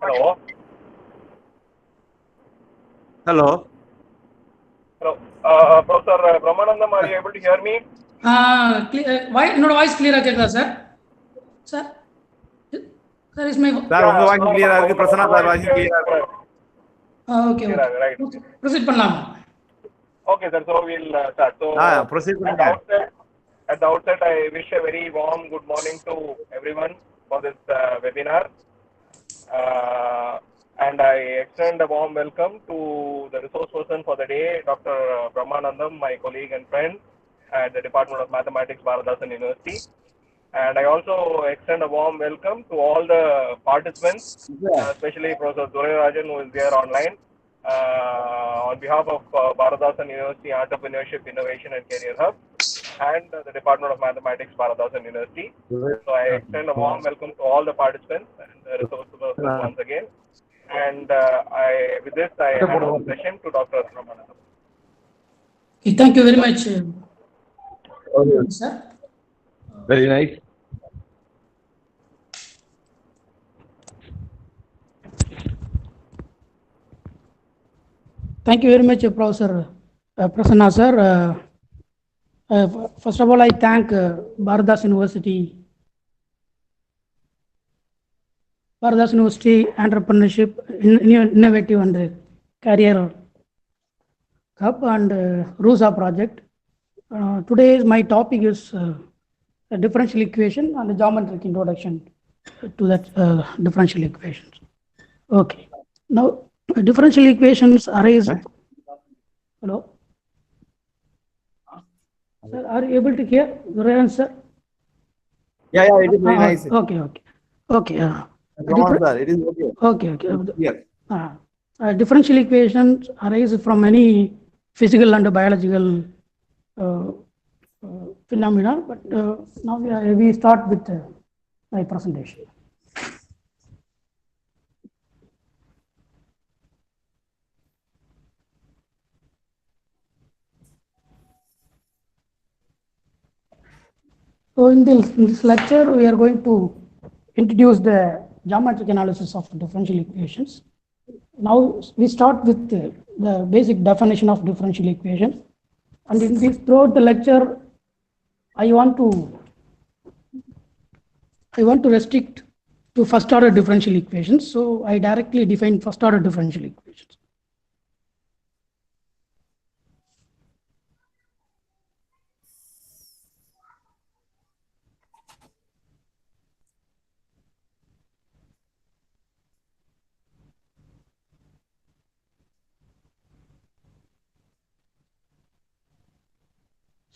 Hello. Hello. Hello. Professor Brahmanandam, are you able to hear me? Why no voice clear ah sir? Sir? Sir, is my voice clear ஆ இருக்கு. Prasanna sir voice clear ஆ இருக்கு. Okay. Right. Proceed பண்ணலாமா? Okay, sir. So we'll start. So proceed at the outset, I wish a very warm good morning to everyone for this webinar. And I extend a warm welcome to the resource person for the day, Dr. Brahmanandam, my colleague and friend at the Department of Mathematics, Bharathasan University. And I also extend a warm welcome to all the participants, especially Professor Durarajan, who is there online, on behalf of Bharathasan University Entrepreneurship, Innovation and Career Hub, and the Department of Mathematics, Bharathasan University. So I extend a warm welcome to all the participants and the resource persons once again. And with this, I hand over the session to Dr. Brahmanandam. Okay, thank you very much, sir. Very nice. Thank you very much, Professor Prasanna sir. First of all, I thank Bharathasan University Entrepreneurship, Innovative and Career Hub and RUSA project. Today my topic is a differential equation and a geometric introduction to that differential equations. Okay. Now, differential equations arise. Hello? Sir, are you able to hear? Ryan, sir? Yeah, it is very nice. Okay. Come on, sir. It is okay. Okay. Yes. Differential equations arise from many physical and biological phenomena, but now we start with my presentation. So in this lecture, we are going to introduce the geometric analysis of differential equations. Now we start with the basic definition of differential equations, and in this throughout the lecture, I want to restrict to first order differential equations. So I directly define first order differential equations.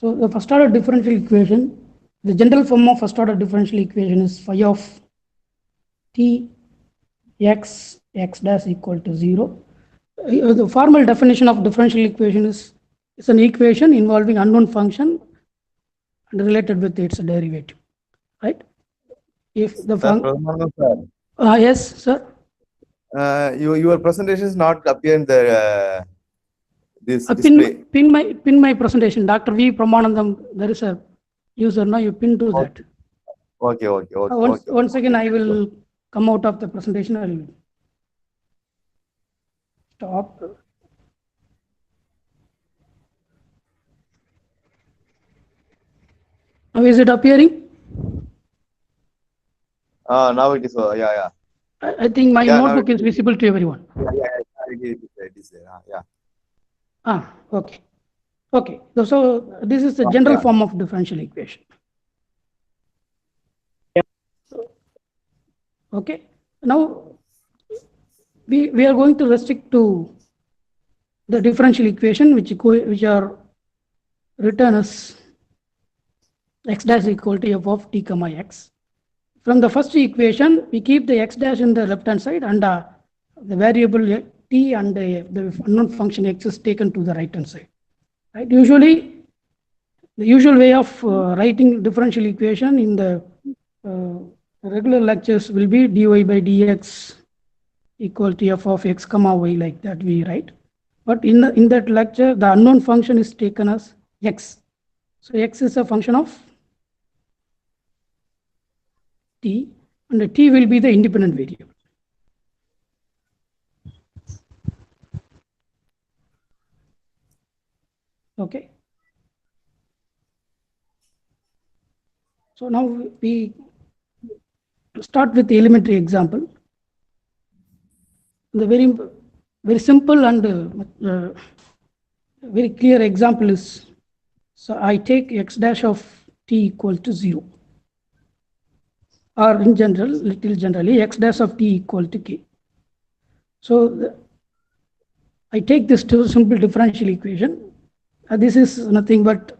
So the first order differential equation, the general form of first order differential equation is phi of t x dash equal to 0. The formal definition of differential equation is an equation involving unknown function and related with its derivative, right? If the function, yes, sir. Your presentation is not appearing there. This display. Pin my presentation. Dr. V. Pramanandam, there is a user. Now you pin to that. Okay. Once again, I will come out of the presentation. I will stop. Now is it appearing? Now it is. Yeah. I think my notebook is visible to everyone. Yeah. It is there. Yeah. Okay. So this is the general form of differential equation. Okay. Now we are going to restrict to the differential equation which are written as x dash equal to f of t comma x. From the first equation, we keep the x dash in the left hand side and the variable t and the unknown function x is taken to the right hand side. Right? Usually, the usual way of writing differential equation in the regular lectures will be dy by dx equal to f of x comma y, like that we write. But in that lecture, the unknown function is taken as x. So x is a function of t, and the t will be the independent variable. Okay. So now we start with the elementary example. The very simple and very clear example is, so I take x dash of t equal to 0, or in general, little generally, x dash of t equal to k. So I take this two simple differential equation. This is nothing but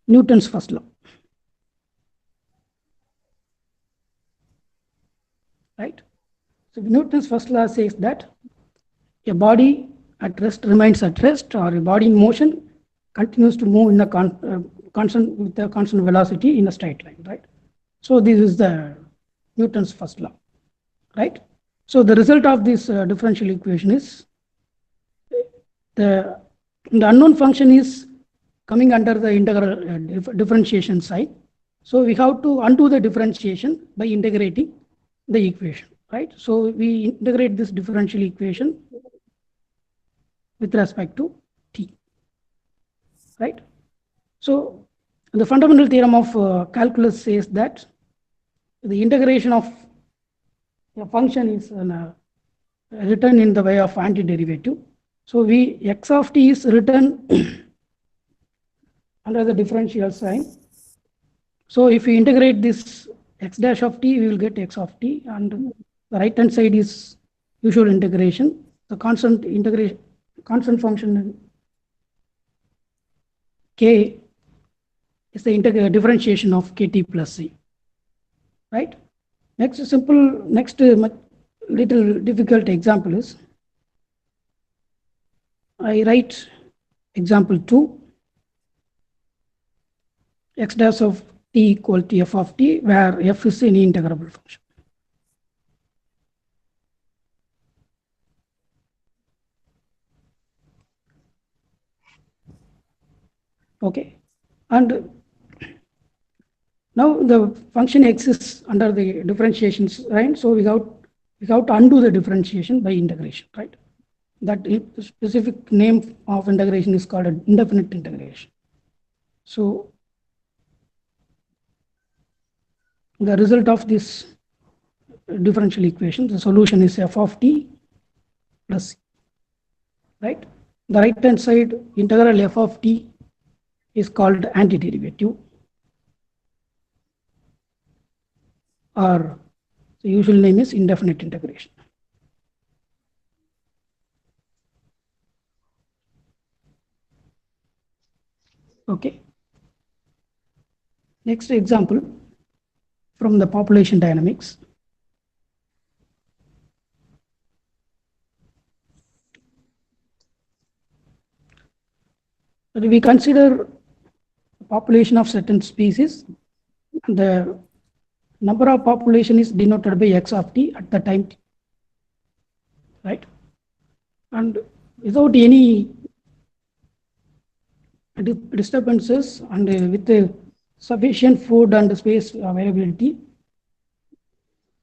Newton's first law, right? So Newton's first law says that a body at rest remains at rest, or a body in motion continues to move in a constant with a constant velocity in a straight line, right? So this is the Newton's first law, right? So the result of this differential equation is the unknown function is coming under the integral differentiation sign. So we have to undo the differentiation by integrating the equation, right? So we integrate this differential equation with respect to t, right? So the fundamental theorem of calculus says that the integration of a function is written in the way of antiderivative. So x of t is written under the differential sign. So if we integrate this x dash of t, we will get x of t, and the right hand side is usual integration. The constant function k is the differentiation of kt plus c, right? Next little difficult example is, I write example 2, x dash of t equal to f of t, where f is any integrable function. Okay, and now the function exists under the differentiation, right? So we have to undo the differentiation by integration, right? That specific name of integration is called an indefinite integration. So the result of this differential equation, the solution is f of t plus c, right? The right hand side integral f of t is called antiderivative, or the usual name is indefinite integration. Okay. Next example from the population dynamics. We consider population of certain species. The number of population is denoted by x of t at the time t, right? And without any disturbances and with sufficient food and space availability,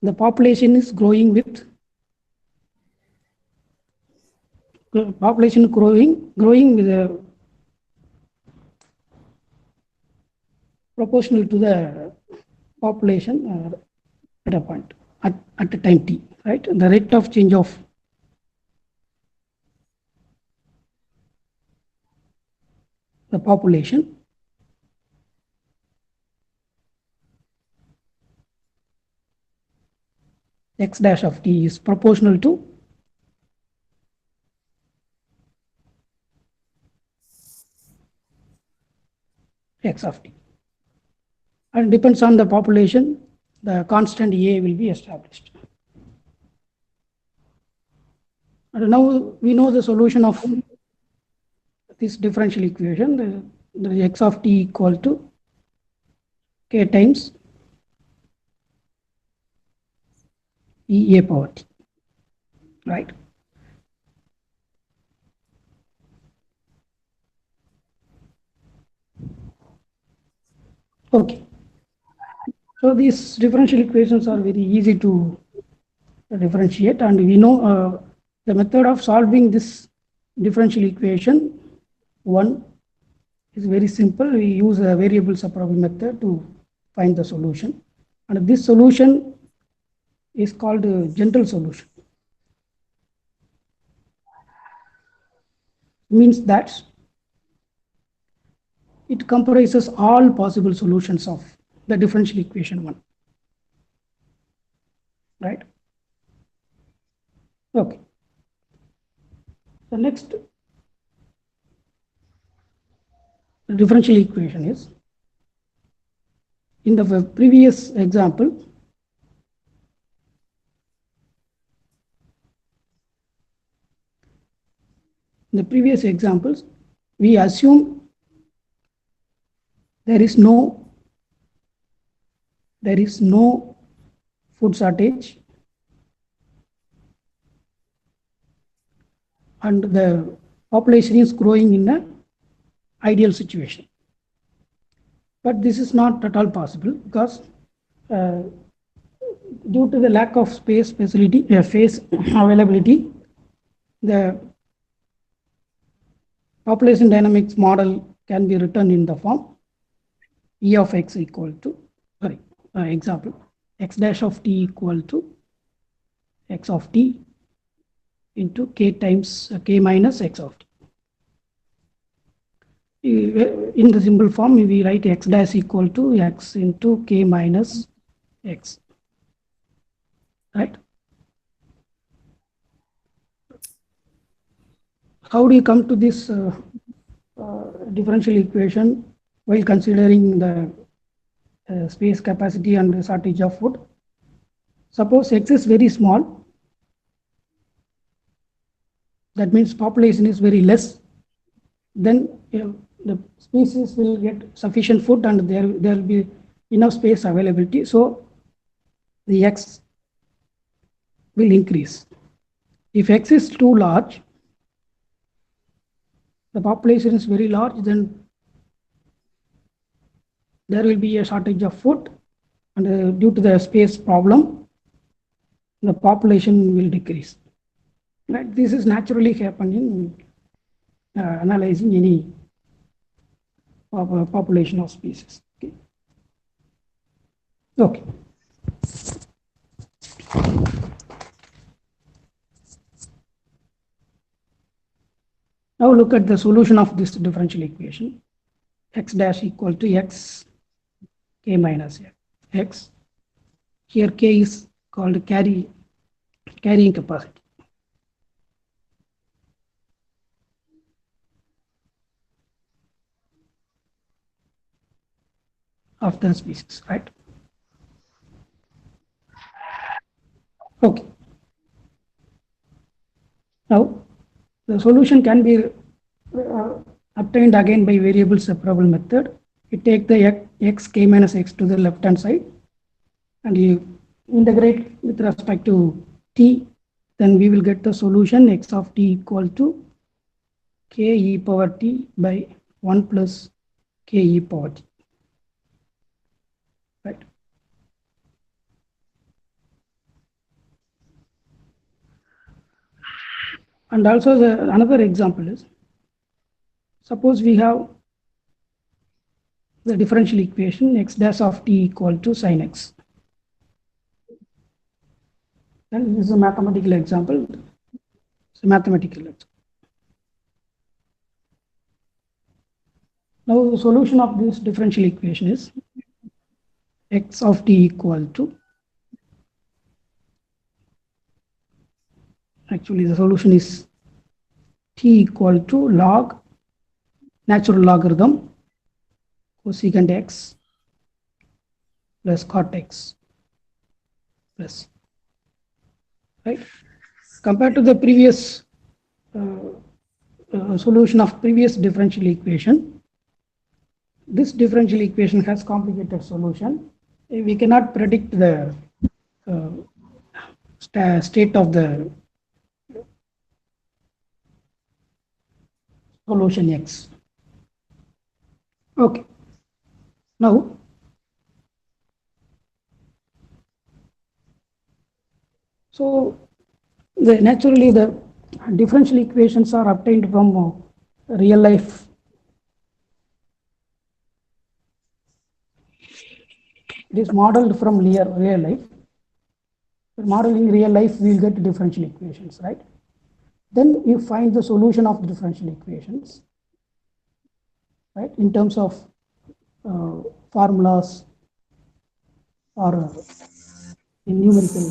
the population is growing with with a proportional to the population at a point at the time t, right? The rate of change of the population x dash of t is proportional to x of t, and depends on the population, the constant a will be established. And now we know the solution of this differential equation, the x of t equal to k times e a power t, right? Okay. So these differential equations are very easy to differentiate, and we know the method of solving this differential equation one is very simple. We use a variable separable method to find the solution, and this solution is called a general solution. Means that it comprises all possible solutions of the differential equation one, right? Okay. The next differential equation is, in the previous example, in the previous examples, we assume there is no food shortage, and the population is growing in an ideal situation. But this is not at all possible, because due to the lack of space availability, the population dynamics model can be written in the form E of x equal to, example, x dash of t equal to x of t into k times k minus x of t. In the simple form, we write x dash equal to x into k minus x, right? How do you come to this differential equation while considering the space capacity and the shortage of food? Suppose x is very small, that means population is very less, then the species will get sufficient food and there will be enough space availability, so the x will increase. If x is too large, the population is very large, then there will be a shortage of food, and due to the space problem, the population will decrease. Right? This is naturally happening in analyzing any population of species. Okay. Okay. Now look at the solution of this differential equation. X dash equal to x k minus x. Here k is called carrying capacity of the species, right? Okay. Now the solution can be obtained again by variable separable method. You take the x k minus x to the left hand side and you integrate with respect to t, then we will get the solution x of t equal to k e power t by 1 plus k e power t, right? And also another example is, suppose we have the differential equation x dash of t equal to sin x. And this is a mathematical example. It's a mathematical example. Now the solution of this differential equation is x of t equal to, actually the solution is t equal to log natural logarithm cosecant x plus cot x plus, right? Compared to the previous solution of previous differential equation, this differential equation has complicated solution. We cannot predict the state of the solution x. Okay. Now So naturally the differential equations are obtained from real life. It is modeled from real life. Modeling real life, we will get differential equations, right? Then you find the solution of the differential equations, right? In terms of formulas or in numerical,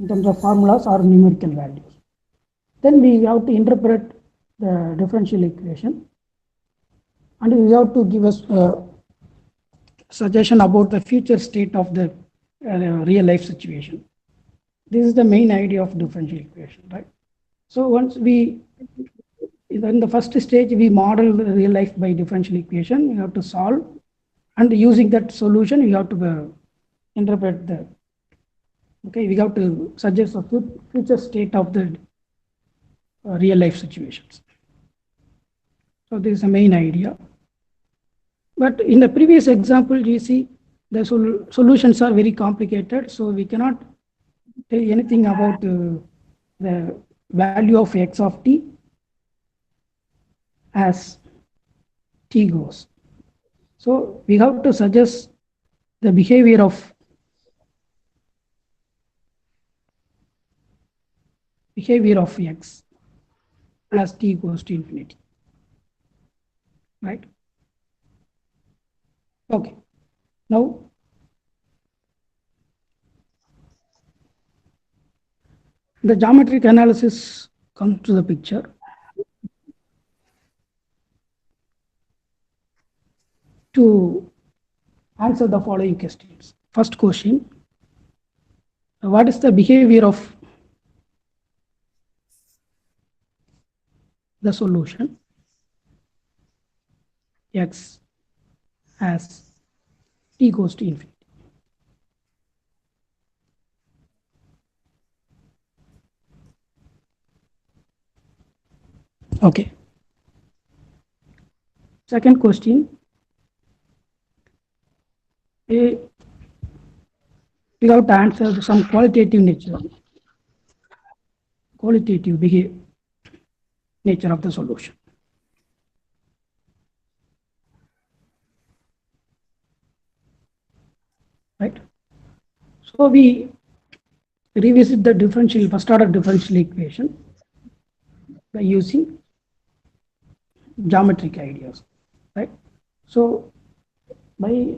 in terms of formulas or numerical values. Then we have to interpret the differential equation, and we have to give us a suggestion about the future state of the real life situation. This is the main idea of differential equation, right? So once we, in the first stage, we model the real life by differential equation. We have to solve, and using that solution, we have to interpret the. Okay, we have to suggest a future state of the real life situations. So this is the main idea. But in the previous example, you see the solutions are very complicated, so we cannot tell anything about the value of x of t as t goes. So we have to suggest the behavior of x as t goes to infinity, right? Okay. Now the geometric analysis comes to the picture. To answer the following questions. First question, what is the behavior of the solution x as t goes to infinity? Okay. Second question, we have to answer some qualitative nature of the solution. Right? So we revisit the first order differential equation by using geometric ideas, right? So by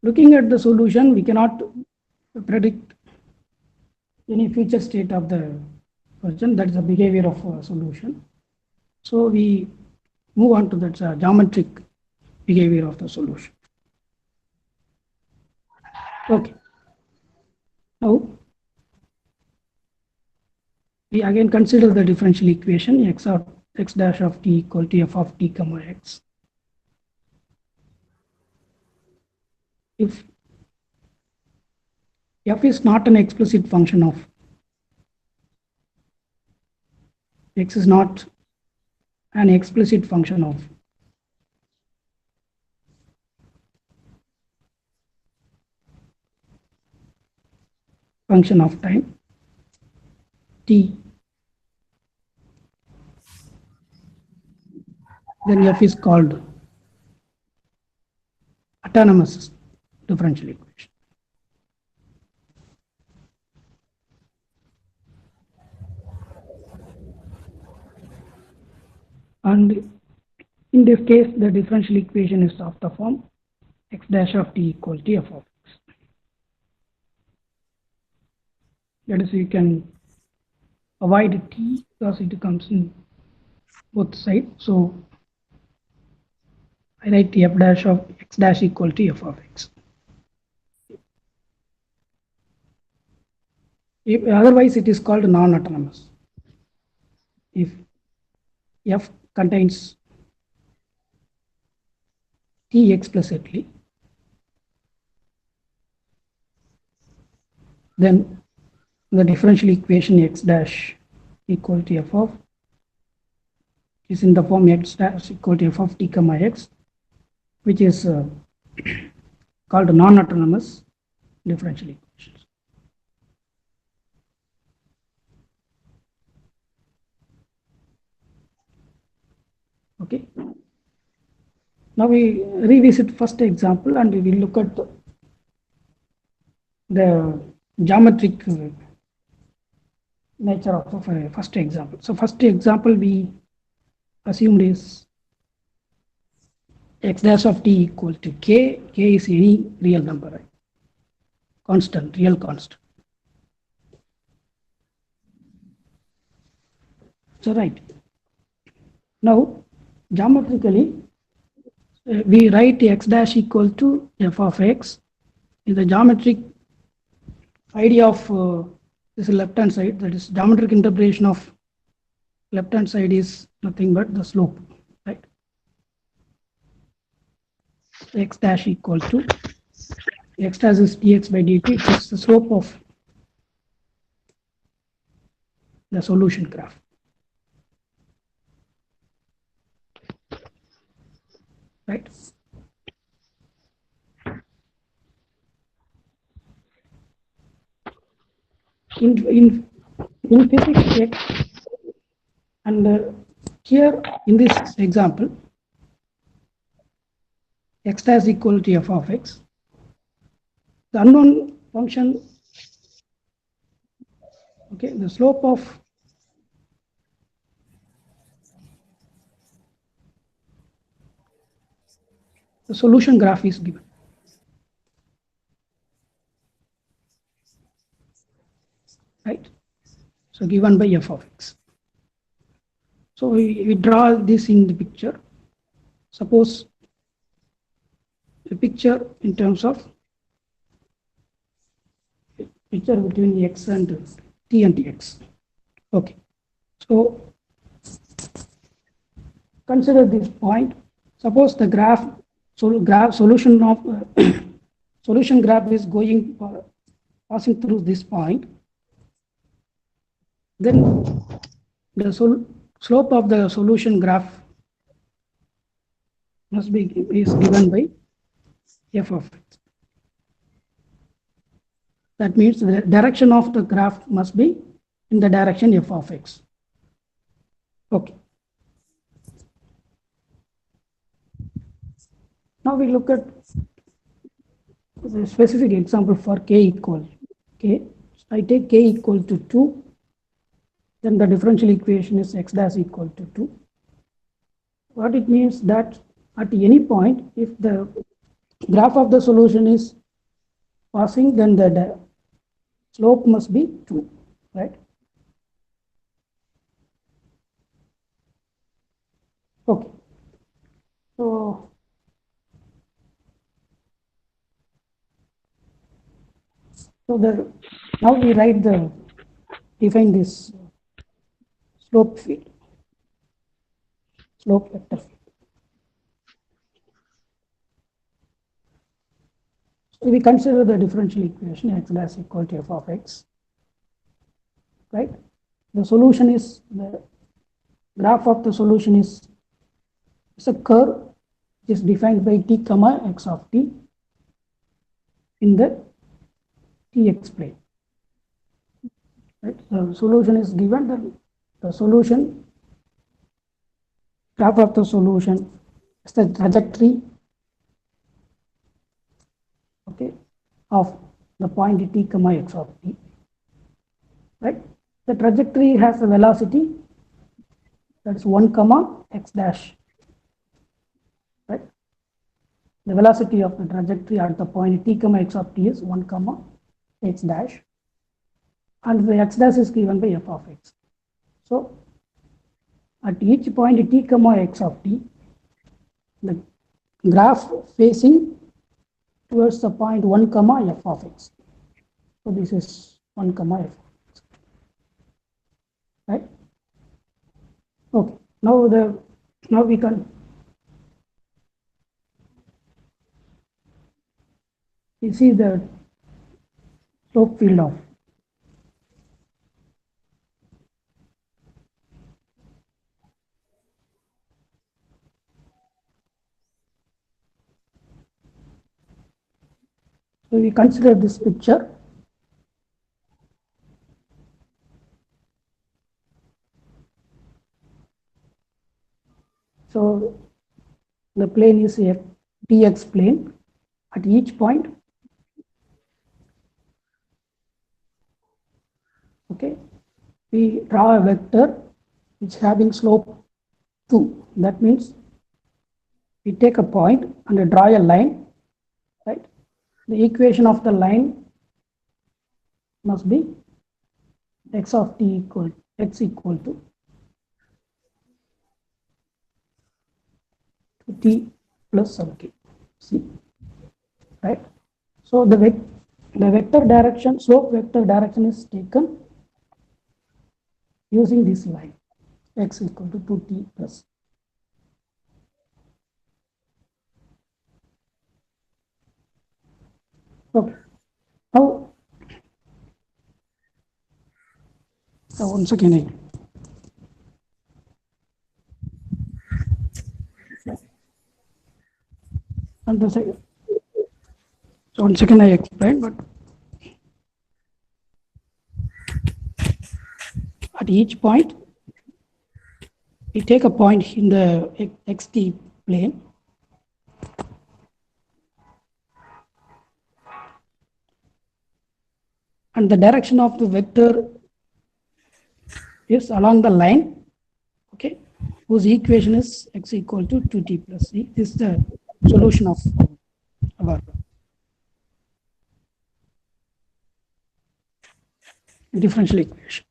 looking at the solution, we cannot predict any future state of the question. That is the behavior of a solution. So we move on to that geometric behavior of the solution. Okay. Now we again consider the differential equation x dash of t equal to f of t comma x. If f is not an explicit function of x is not an explicit function of time t, then f is called autonomous differential equation. And in this case, the differential equation is of the form x dash of t equal to f of x. That is, you can avoid t because it comes in both sides. So I write f dash of x dash equal to f of x. Otherwise, it is called non-autonomous. If f contains t explicitly, then the differential equation x dash equal to f of is in the form x dash equal to f of t comma x, which is called non-autonomous differential equations. Okay. Now we revisit first example and we will look at the geometric nature of first example. So first example we assumed is x dash of t equal to k. K is any real number, right? Constant, real constant. So right. Now geometrically we write x dash equal to f of x. In the geometric idea of this left hand side, that is geometric interpretation of left hand side is nothing but the slope, right? X dash equal to x dash is dx by dt, it is the slope of the solution graph. Right? In physics x, and here in this example, x dash equal to f of x. The unknown function, okay, the slope of the solution graph is given. Right? So given by f of x. So we draw this in the picture. Suppose a picture in terms of picture between x and t and x. Okay. So consider this point. Suppose the graph solution of solution graph is going passing through this point. Then the slope of the solution graph must be is given by f of x. That means the direction of the graph must be in the direction f of x. Okay. Now we look at the specific example for k equal k. I take k equal to 2, then the differential equation is x dash equal to 2. What it means that at any point, if the graph of the solution is passing, then the slope must be 2, right? Okay. So now we define this slope field, slope vector field. So we consider the differential equation x dash equal to f of x, right? The solution is the graph of the solution is a curve which is defined by t comma x of t in the tx plane. Right? The solution is given, the solution graph of the solution is the trajectory, okay, of the point t comma x of t. Right? The trajectory has a velocity that is 1 comma x dash. Right? The velocity of the trajectory at the point t comma x of t is 1 comma x dash, and the x dash is given by f of x. So at each point t comma x of t, the graph facing towards the point 1 comma f of x. So this is 1 comma f of x. Right? Okay. Now we can see the slope field of So we consider this picture. So the plane is a tx plane. At each point, okay, we draw a vector which having slope 2. That means we take a point and draw a line, right? The equation of the line must be x of t equal x equal to t plus sub k, c, right? So the vector direction, slope vector direction is taken using this line x equal to 2t plus. Okay. Now, once again, and the second. So once again I explain, but at each point we take a point in the xt plane, and the direction of the vector is along the line, okay, whose equation is x equal to 2t plus c. This is the solution of our differential equation.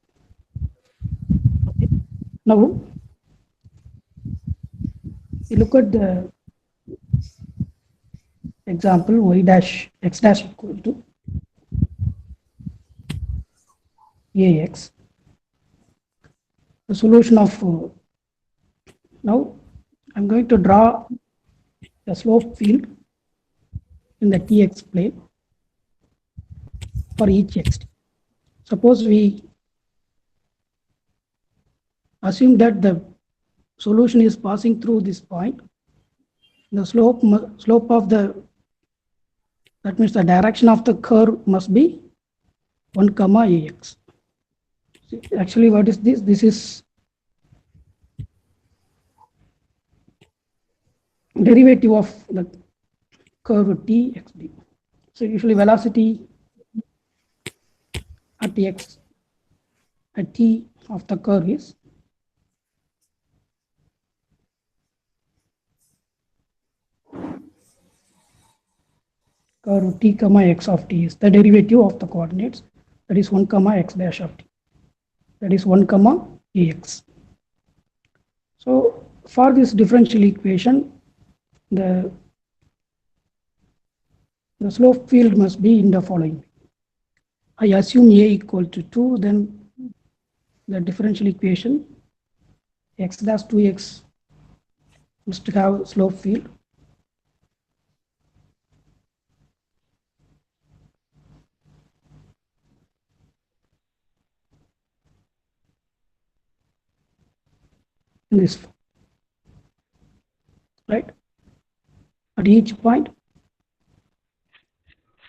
Okay. Now we look at the example y dash x dash equal to ax. The solution of now I'm going to draw the slope field in the tx plane for each xt. Suppose we assume that the solution is passing through this point. The slope of the, that means the direction of the curve must be 1 comma ax. Actually, what is this? This is derivative of the curve t xd. So usually velocity at x at t of the curve is curve t comma x of t is the derivative of the coordinates, that is 1 comma x dash of t, that is 1 comma ax. So for this differential equation, the slope field must be in the following. I assume a equal to 2, then the differential equation x dash 2x must have slope field in this form, right? At each point,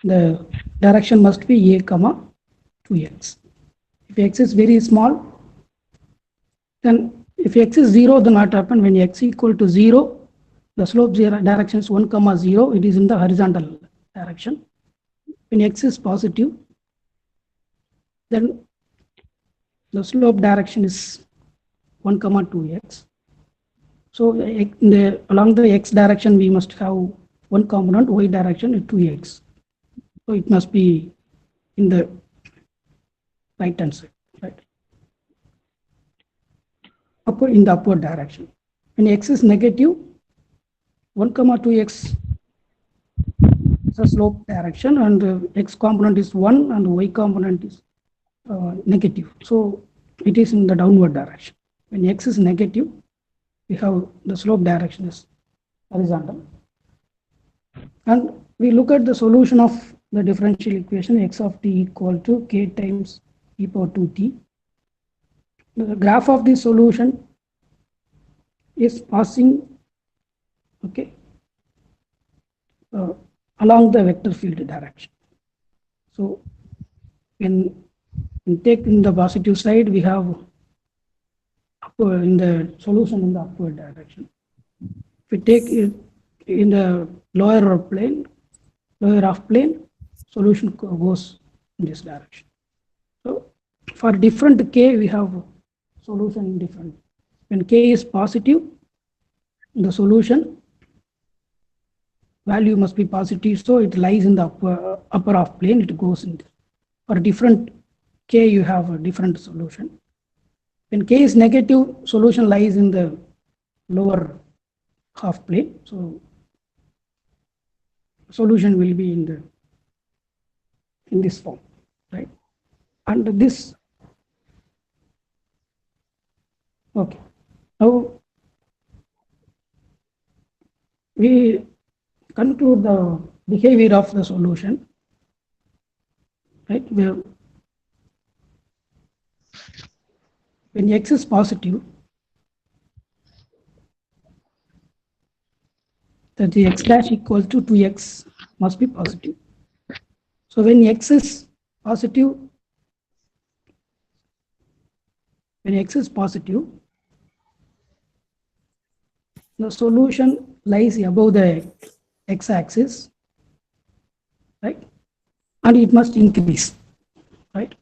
the direction must be a comma 2x. If x is very small, then if x is 0, then what happens when x equal to 0, the slope direction is 1 comma 0, it is in the horizontal direction. When x is positive, then the slope direction is 1 comma 2x. So along the x direction, we must have one component, y direction is 2x. So it must be in the right hand side, right? Upward, in the upward direction. When x is negative, 1 comma 2x is a slope direction, and x component is 1 and y component is negative. So it is in the downward direction. When x is negative, we have the slope direction is horizontal. And we look at the solution of the differential equation x of t equal to k times e power 2t. The graph of the solution is passing, okay, along the vector field direction. So when take in the positive side, we have upward in the solution in the upward direction. If we take it in the lower plane, lower half plane, solution goes in this direction. So for different k, we have solution different. When k is positive, the solution value must be positive, so it lies in the upper half plane, it goes in there. For different k, you have a different solution. When k is negative, solution lies in the lower half plane, so solution will be in this form, right? And this, okay. Now we conclude the behavior of the solution, right? Where when x is positive, that the x dash equal to 2x must be positive. So when x is positive, the solution lies above the x-axis, right? And it must increase, right?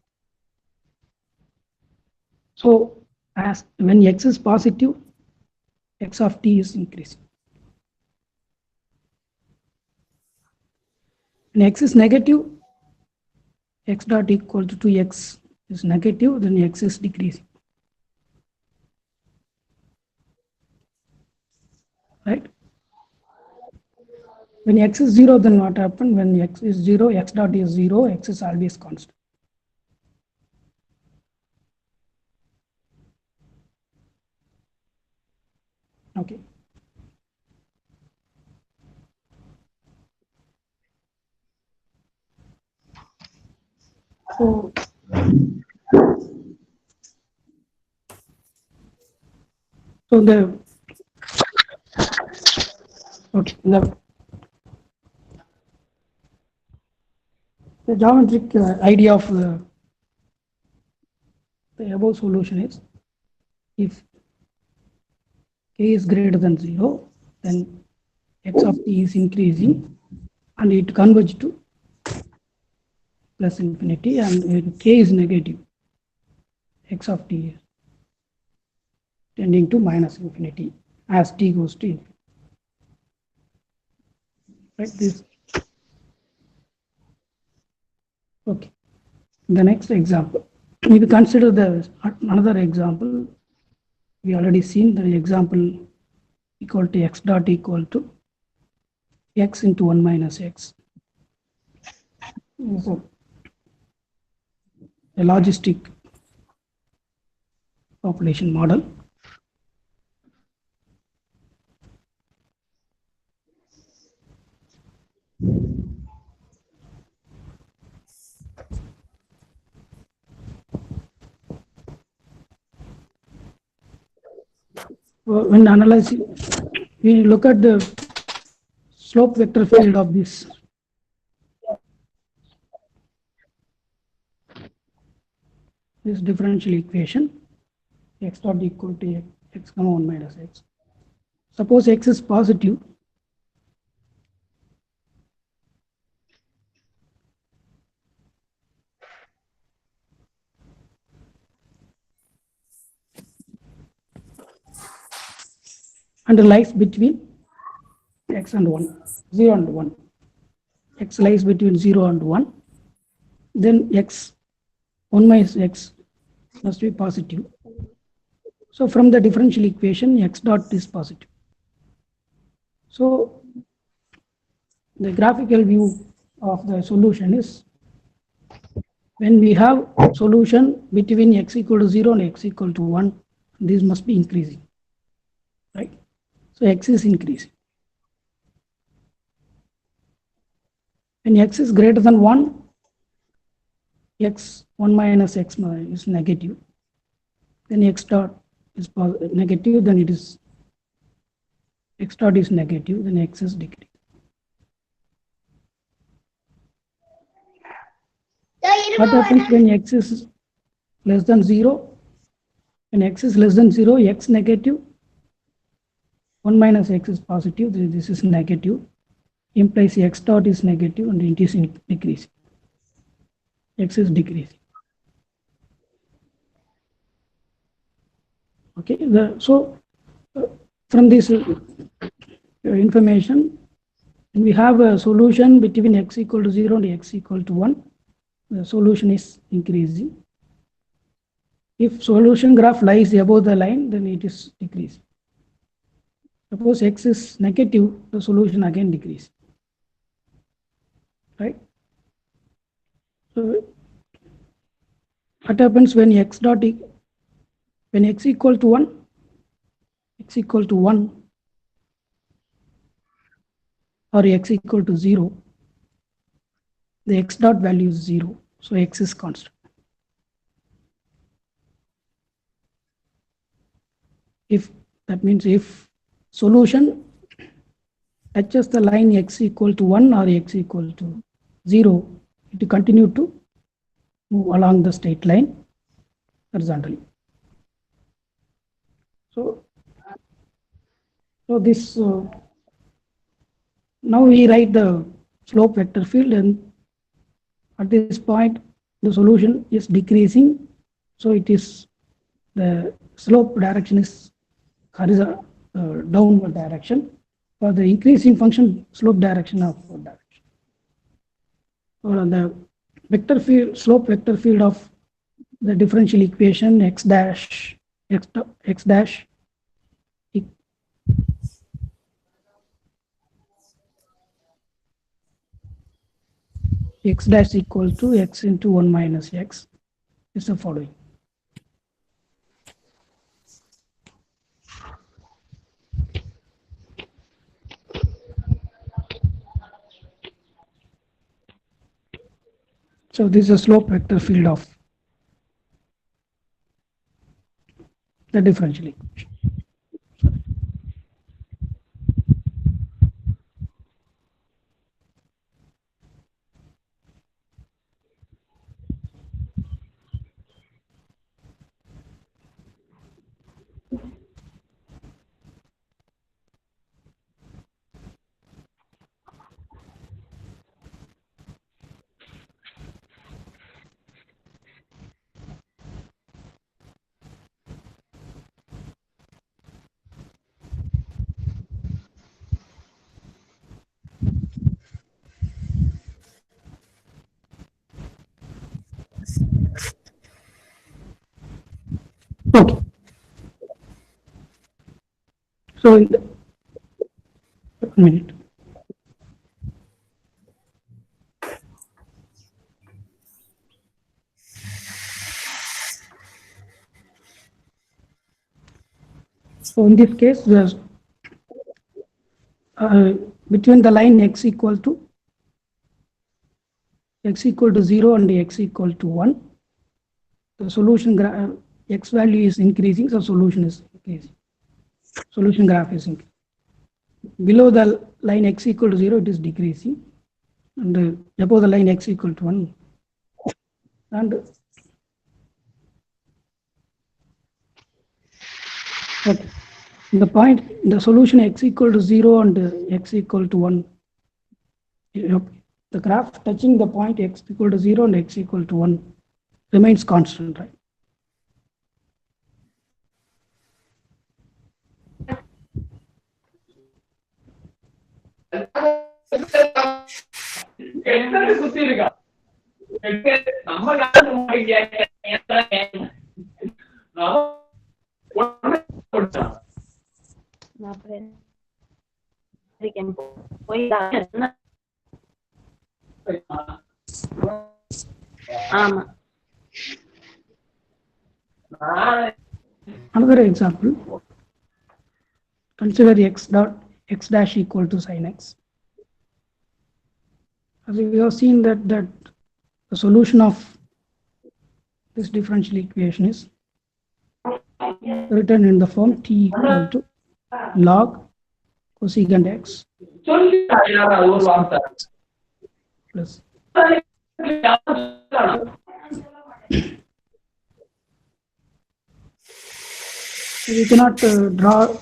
So as when x is positive, x of t is increasing. When x is negative, x dot equal to 2x is negative, then x is decreasing, right? When x is 0, then what happens? When x is 0, x dot is 0, x is always constant. Okay. So the okay, the geometric idea of the above solution is, if k is greater than 0, then x of t is increasing and it converges to plus infinity, and when k is negative, x of t is tending to minus infinity as t goes to infinity. Right? This. Okay. The next example, we will consider another example. We already seen the example equal to x dot equal to x into 1 minus x. So a logistic population model. When analyzing, we look at the slope vector field of this differential equation, x dot equal to x comma 1 minus x. Suppose x is positive, and lies between x and 1, 0 and 1. X lies between 0 and 1, then x 1 minus x must be positive. So from the differential equation, x dot is positive. So the graphical view of the solution is, when we have solution between x equal to 0 and x equal to 1, this must be increasing, right? So x is increasing. When x is greater than 1, x 1 minus x is negative. Then x dot is negative, then it is x dot is negative, then x is decreasing. What happens when x is less than 0? When x is less than 0, x negative, 1 minus x is positive, this is negative, implies x dot is negative and it is decreasing. X is decreasing. Okay, so from this information, we have a solution between x equal to 0 and x equal to 1. The solution is increasing. If solution graph lies above the line, then it is decreasing. Suppose x is negative, the solution again decreases. Right? So what happens when x equal to 1? X equal to 1 or x equal to 0, the x dot value is 0, so x is constant. If that means if solution touches the line x equal to 1 or x equal to 0, it will continue to move along the straight line horizontally. So this now we write the slope vector field, and at this point the solution is decreasing, so it is the slope direction is horizontal downward direction. For the increasing function, slope direction upward direction. Or the vector field, slope vector field of the differential equation x dash equal to x into 1 minus x is the following. So this is a slope vector field of the differential equation. Okay. So in the 1 minute. So in this case, there's between the line x equal to 0 and x equal to 1, the solution x value is increasing, so solution is increasing. Solution graph is increasing. Below the line x equal to 0, it is decreasing, and above the line x equal to 1, and okay. The point, the solution x equal to 0 and x equal to 1, the graph touching the point x equal to 0 and x equal to 1 remains constant, right? Another example, consider x dash equal to sin x. As we have seen that the solution of this differential equation is written in the form t equal to log cosecant x plus We cannot draw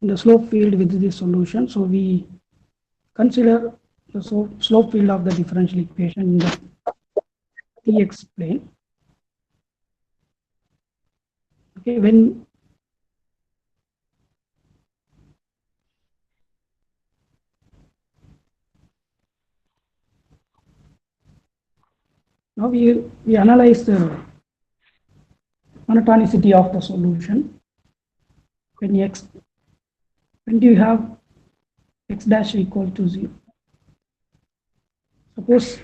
the slope field with this solution, so we consider the slope field of the differential equation in the Tx plane. Okay, when now we analyze the monotonicity of the solution. When do you have x dash equal to 0? Suppose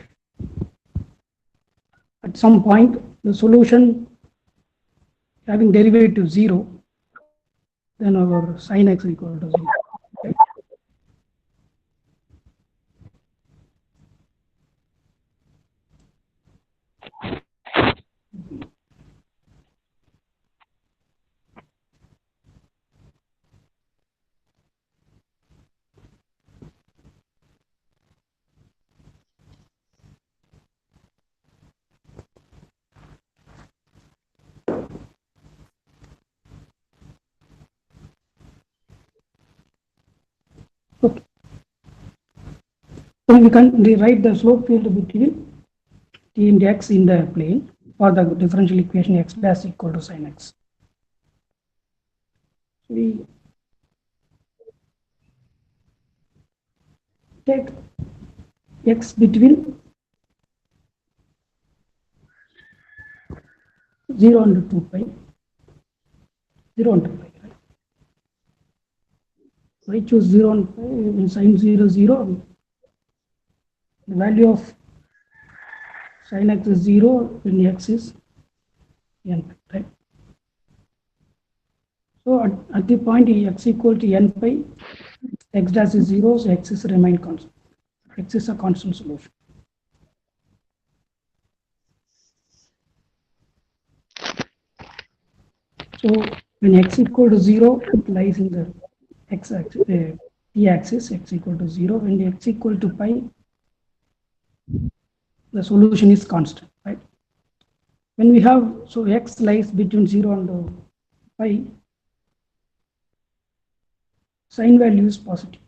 at some point the solution having derivative 0, then our sin x equal to 0. Okay? Okay. So we can rewrite the slope field between t and x in the plane for the differential equation x dash equal to sin x. We take x between 0 and 2 pi, 0 and 2 pi, right? So I choose 0 and pi, in sin 0, 0. The value of sin x is 0 when x is n pi, right? So at the point x equal to n pi, x dash is 0, so x is remain constant. X is a constant solution. So when x equal to 0, it lies in the x axis, t axis, x equal to 0. When x equal to pi, the solution is constant, right? When we have, so x lies between 0 and pi, sign value is positive,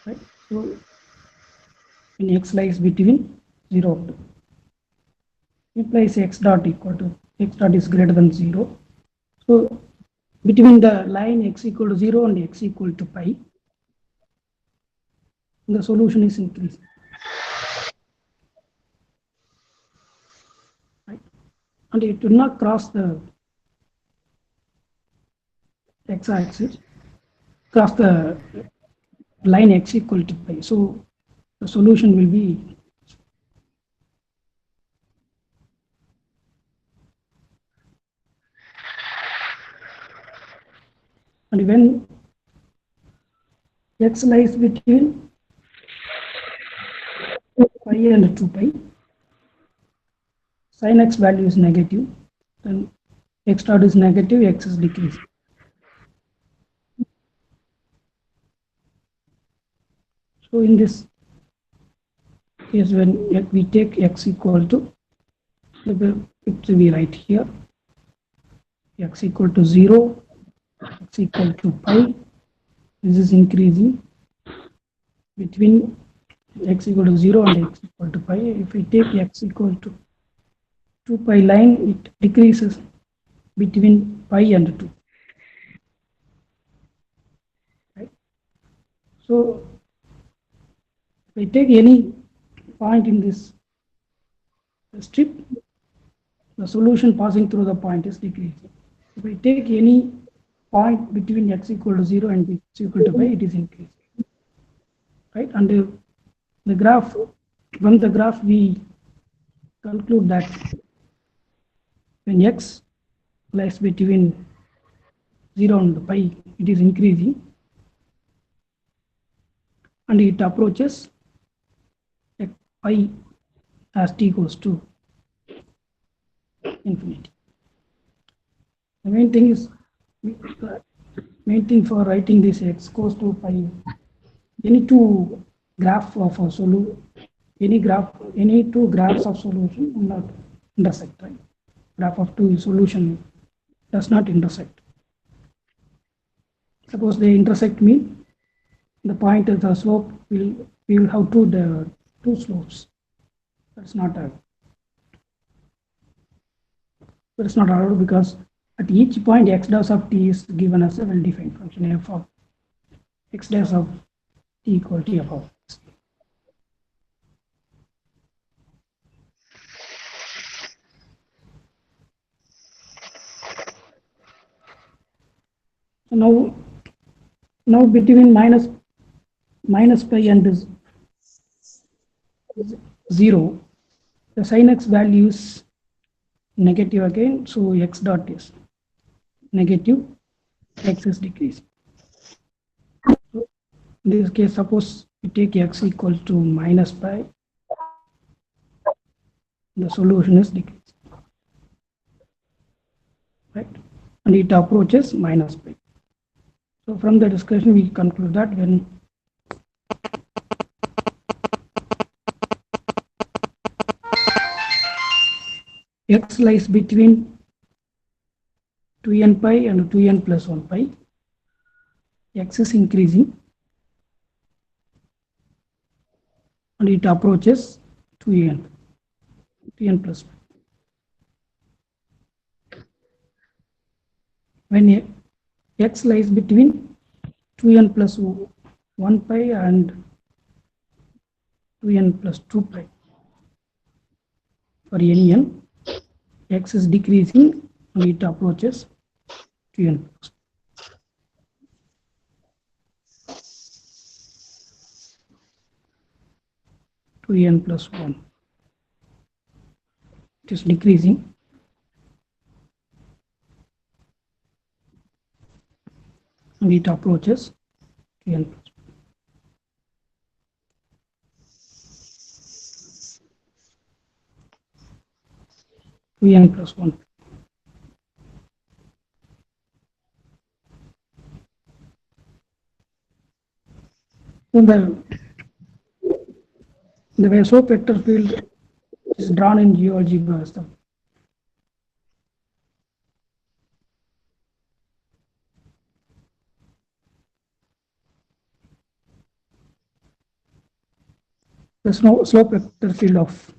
right? So when x lies between 0 and 2, implies x dot equal to, x dot is greater than 0. So between the line x equal to 0 and x equal to pi, the solution is increasing, right? And it will not cross the x-axis, cross the line x equal to pi. So the solution will be and when x lies between pi and 2 pi, sin x value is negative, then x dot is negative, x is decreasing. So in this case, when we take x equal to, it will be right here, x equal to 0, x equal to pi, this is increasing between x equal to 0 and x equal to pi. If we take x equal to 2 pi line, it decreases between pi and 2. Right? So if I take any point in this strip, the solution passing through the point is decreasing. If I take any point between x equal to 0 and x equal to pi, it is increasing. Right? And the graph, from the graph we conclude that when x lies between 0 and pi, it is increasing and it approaches pi as t goes to infinity. The main thing is, the main thing for writing this x goes to pi, any two graph of a any two graphs of solution will not intersect, right? Graph of two solution does not intersect. Suppose they intersect mean the point of the slope we will have two slopes. That's not allowed, because at each point x dash of t is given as a well-defined function f of x dash of t equal to f of x. So now between minus pi and 0, the sin x value is negative again, so x dot is negative, x is decreasing. So in this case, suppose we take x equal to minus pi, the solution is decreasing, right? And it approaches minus pi. So from the discussion, we conclude that when x lies between 2n pi and 2n plus 1 pi, x is increasing and it approaches 2n plus 1. When x lies between 2n plus 1 pi and 2n plus 2 pi, for any n, x is decreasing and it approaches 2n plus 2n plus 1. It is decreasing and it approaches 2n plus 1. 2n plus 1. So the way slope vector field is drawn in GeoGebra as the slope vector field of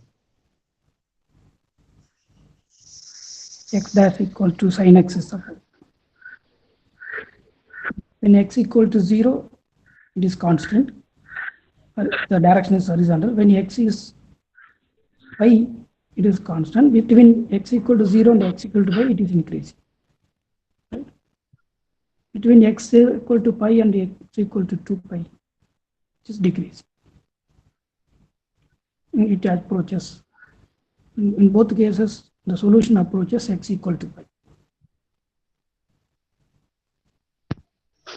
x dash equal to sin x is supposed. When x equal to 0, it is constant. The direction is horizontal. When x is pi, it is constant. Between x equal to 0 and x equal to pi, it is increasing. Right? Between x equal to pi and x equal to 2 pi, it is decreasing. It approaches. In both cases, the solution approaches x equal to pi.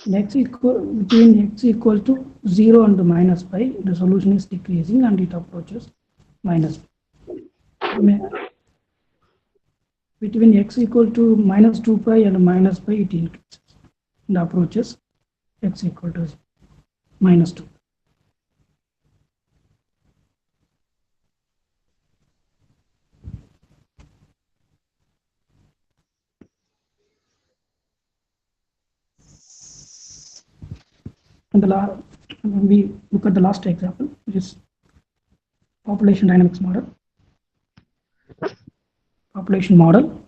Between x equal to 0 and minus pi, the solution is decreasing and it approaches minus pi. Between x equal to minus 2 pi and minus pi, it increases and approaches x equal to minus 2. And we look at the last example, which is population dynamics model. Population model.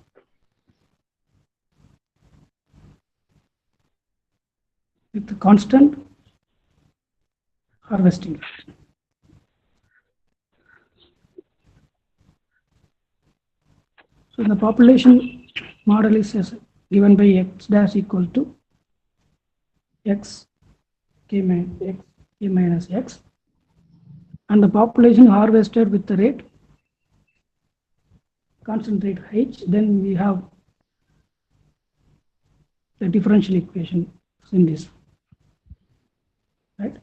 With the constant harvesting. So the population model is given by x dash equal to x k minus x, and the population harvested with the rate constant rate h. Then we have the differential equation in this, right?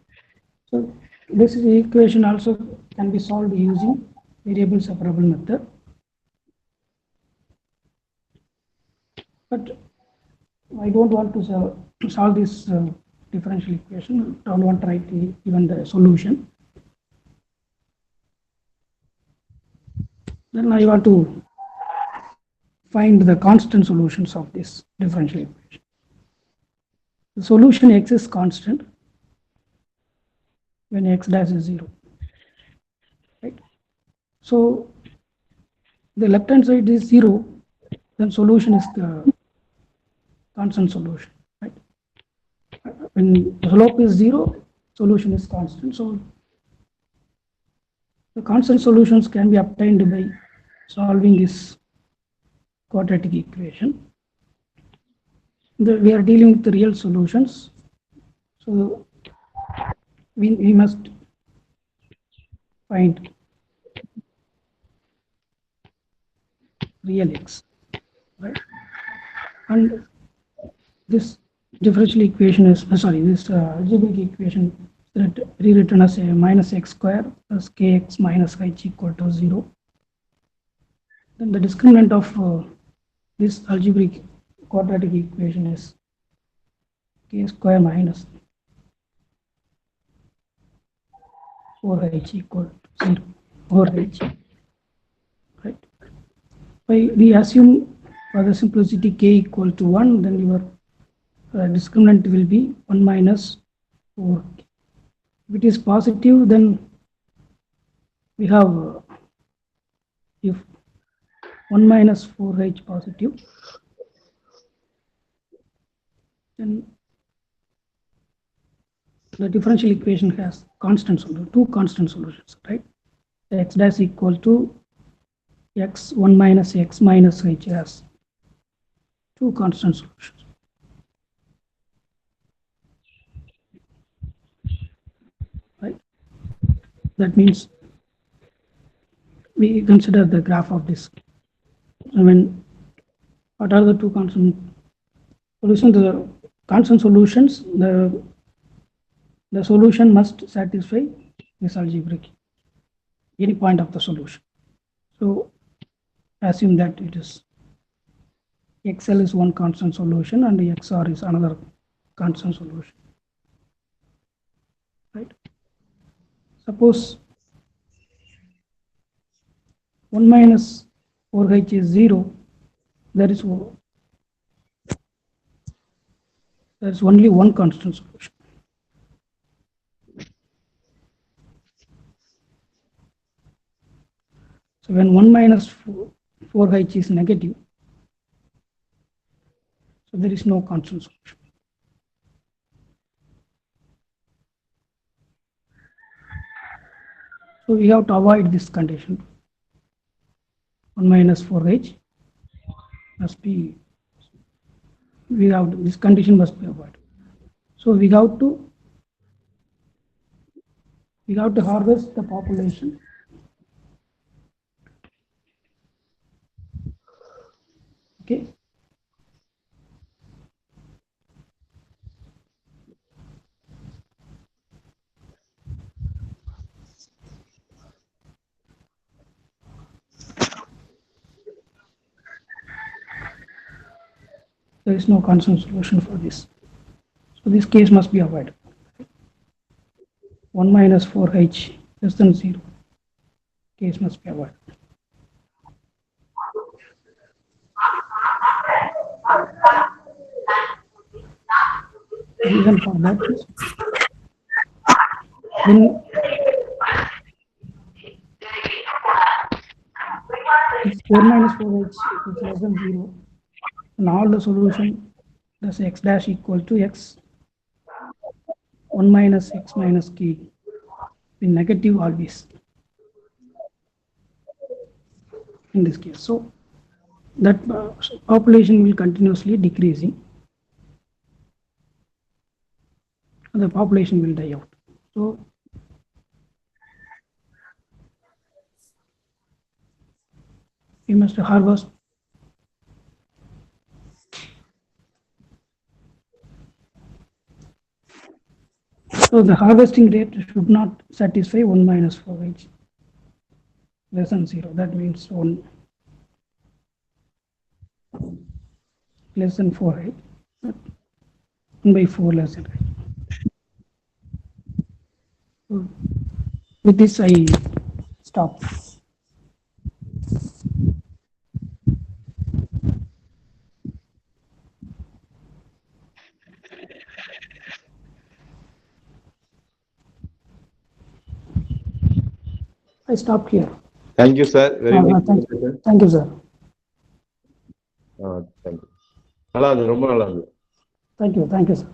So this equation also can be solved using variable separable method, but I don't want to solve this differential equation. I don't want to write even the solution. Then I want to find the constant solutions of this differential equation. The solution x is constant when x dash is 0, right? So the left hand side is 0, then solution is the constant solution, right? When the slope is 0, solution is constant. So the constant solutions can be obtained by solving this quadratic equation. We are dealing with the real solutions, so we must find real x, right? And this differential equation is this algebraic equation is rewritten as a minus x square plus kx minus h equal to 0. Then the discriminant of this algebraic quadratic equation is k square minus 4h equal to 0, 4h, right? We assume for the simplicity k equal to 1, then your discriminant will be 1 minus 4. If it is positive, then we have if 1 minus 4h positive, then the differential equation has constant solution, two constant solutions, right? The x dash equal to x 1 minus x minus h has two constant solutions. Right? That means we consider the graph of this. I mean, what are the two constant solutions? The constant solutions, the solution must satisfy this algebraic any point of the solution. So assume that it is xl is one constant solution and xr is another constant solution, right? Suppose 1 minus 4h is 0, there is only one constant solution. So when 1 minus 4h is negative, so there is no constant solution. So we have to avoid this condition. 1 minus 4h must be, this condition must be avoided. So we have to harvest the population. Okay. There is no constant solution for this. So this case must be avoided. 1 minus 4h less than 0 case must be avoided. Reason for that is when if 4 minus 4h is less than 0, and all the solution thus x dash equal to x 1 minus x minus k be negative always in this case. So that population will continuously decreasing and the population will die out. So we must harvest so the harvesting rate should not satisfy 1 minus 4h less than 0. That means 1 less than 4h, 1 by 4 less than h. So with this I stop. I stopped here. Thank you, sir. Very nice. Thank you, sir. Thank you. நல்லா இருந்தது, ரொம்ப நல்லா இருந்தது. Thank you, sir.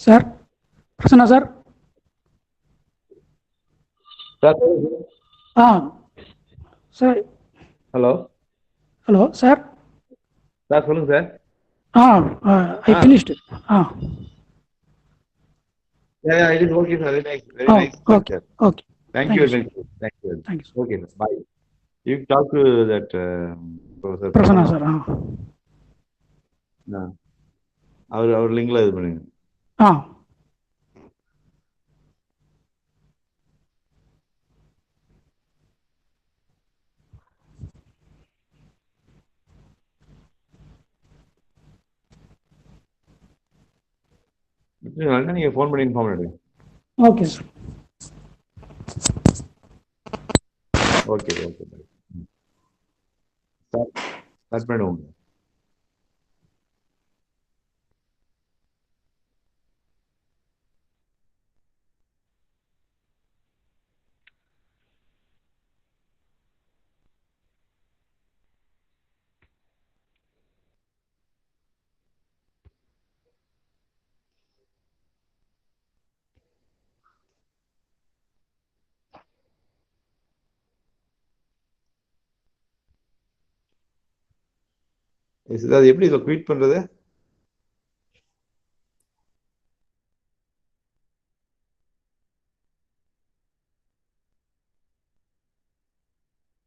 Sir, Prasanna sir. Sir. Hello. Hello, sir. Sir, சொல்லுங்க sir. I finished. Yeah, it is okay, sir. Very nice. Very nice. Okay. Thank you. Thank you. Okay, sir. Bye. You talk to that Professor Prasanna sir. அவர் லிங்க்ல இது பண்ணுங்க. நீங்க phone பண்ணி inform பண்ணுங்க. Okay sir. Okay. Start பண்ணுவோம். அது எப்படி இதை குயிட் பண்றது?